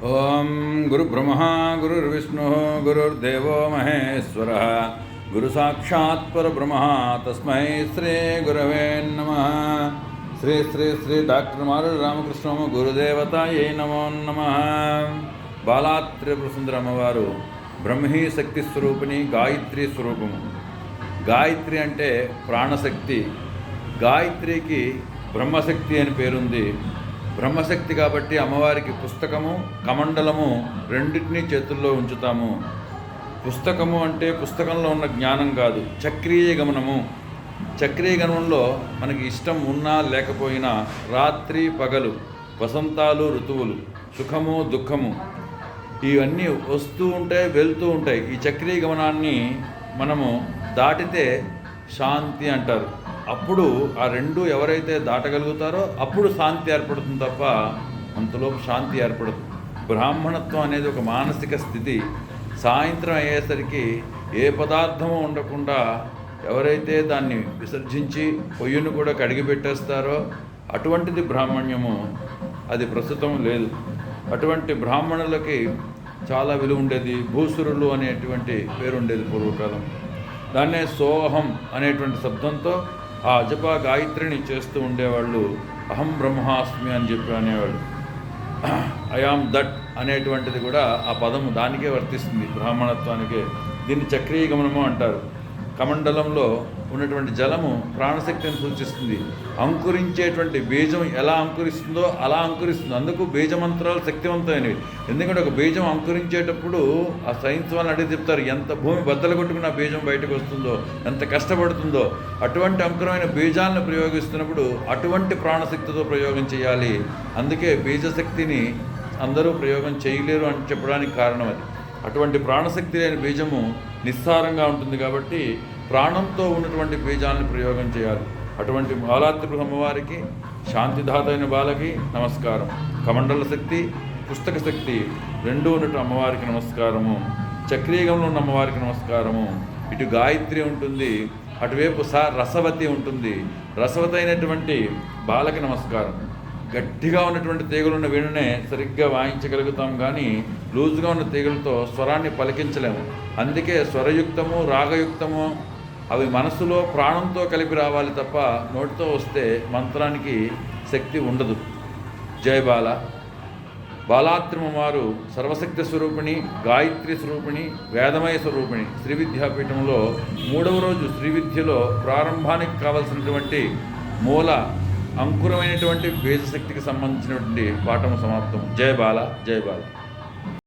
ओम गुरुब्रह्मा गुरुर्विष्णुः गुरुर्देवो महेश्वरः गुरुसाक्षात् परब्रह्म तस्मै श्री गुरवे नमः। श्री श्री श्री डॉक्टर मारुल रामकृष्ण गुरुदेवतायै नमो नमः। బాలాత్రిపుర అమ్మవారు బ్రహ్మీ శక్తి స్వరూపిణి, గాయత్రి స్వరూపము. గాయత్రి అంటే ప్రాణశక్తి. గాయత్రికి బ్రహ్మశక్తి అని పేరుంది. బ్రహ్మశక్తి కాబట్టి అమ్మవారికి పుస్తకము, కమండలము రెండింటినీ చేతుల్లో ఉంచుతాము. పుస్తకము అంటే పుస్తకంలో ఉన్న జ్ఞానం కాదు, చక్రీయ గమనము. చక్రీయ గమనంలో మనకి ఇష్టం ఉన్నా లేకపోయినా, రాత్రి పగలు, వసంతాలు ఋతువులు, సుఖము దుఃఖము ఇవన్నీ వస్తూ ఉంటాయి, వెళ్తూ ఉంటాయి. ఈ చక్రీయ గమనాన్ని మనము దాటితే శాంతి అంటారు. అప్పుడు ఆ రెండు ఎవరైతే దాటగలుగుతారో అప్పుడు శాంతి ఏర్పడుతుంది తప్ప అంతలోపు శాంతి ఏర్పడదు. బ్రాహ్మణత్వం అనేది ఒక మానసిక స్థితి. సాయంత్రం అయ్యేసరికి ఏ పదార్థము ఉండకుండా ఎవరైతే దాన్ని విసర్జించి పొయ్యిని కూడా కడిగి పెట్టేస్తారో అటువంటిది బ్రాహ్మణ్యము. అది ప్రస్తుతం లేదు. అటువంటి బ్రాహ్మణులకి చాలా విలువ ఉండేది. భూసురులు అనేటువంటి పేరు ఉండేది పూర్వకాలం. దాన్నే సోహం అనేటువంటి శబ్దంతో ఆ జప గాయత్రిని చేస్తూ ఉండేవాళ్ళు. అహం బ్రహ్మాస్మి అని చెప్పి అనేవాళ్ళు. ఐఆమ్ దట్ అనేటువంటిది కూడా ఆ పదము దానికే వర్తిస్తుంది, బ్రాహ్మణత్వానికే. దీన్ని చక్రీయ గమనము అంటారు. కమండలంలో ఉన్నటువంటి జలము ప్రాణశక్తిని సూచిస్తుంది. అంకురించేటువంటి బీజం ఎలా అంకురిస్తుందో అలా అంకురిస్తుంది. అందుకు బీజమంత్రాలు శక్తివంతమైనవి. ఎందుకంటే ఒక బీజం అంకురించేటప్పుడు ఆ సైన్స్ వాళ్ళని అడిగి చెప్తారు, ఎంత భూమి బద్దలు కొట్టుకున్న బీజం బయటకు వస్తుందో, ఎంత కష్టపడుతుందో. అటువంటి అంకురమైన బీజాలను ప్రయోగిస్తున్నప్పుడు అటువంటి ప్రాణశక్తితో ప్రయోగం చేయాలి. అందుకే బీజశక్తిని అందరూ ప్రయోగం చేయలేరు అని చెప్పడానికి కారణం అది. అటువంటి ప్రాణశక్తి లేని బీజము నిస్సారంగా ఉంటుంది కాబట్టి ప్రాణంతో ఉన్నటువంటి బీజాలను ప్రయోగం చేయాలి. అటువంటి బాలాత్రిపుర అమ్మవారికి, శాంతిదాత అయిన బాలకి నమస్కారం. కమండల శక్తి, పుస్తక శక్తి రెండూ ఉన్నట్టు అమ్మవారికి నమస్కారము. చక్రీయంలో ఉన్న అమ్మవారికి నమస్కారము. ఇటు గాయత్రి ఉంటుంది, అటువైపు రసవతి ఉంటుంది. రసవతి అయినటువంటి బాలకి నమస్కారం. గట్టిగా ఉన్నటువంటి తీగలున్న వీణనే సరిగ్గా వాయించగలుగుతాం, కానీ లూజుగా ఉన్న తీగలతో స్వరాన్ని పలికించలేము. అందుకే స్వరయుక్తము, రాగయుక్తము అవి మనసులో ప్రాణంతో కలిపి రావాలి తప్ప నోటితో వస్తే మంత్రానికి శక్తి ఉండదు. జయ బాల. బాలాత్రిమవారు సర్వశక్తి స్వరూపిణి, గాయత్రి స్వరూపిణి, వేదమయ స్వరూపిణి. శ్రీ విద్యాపీఠంలో 3వ రోజు శ్రీ విద్యలో ప్రారంభానికి కావలసినటువంటి మూల అంకురమైనటువంటి బీజశక్తికి సంబంధించినటువంటి పాఠం సమాప్తం. జయ బాల, జయ బాల.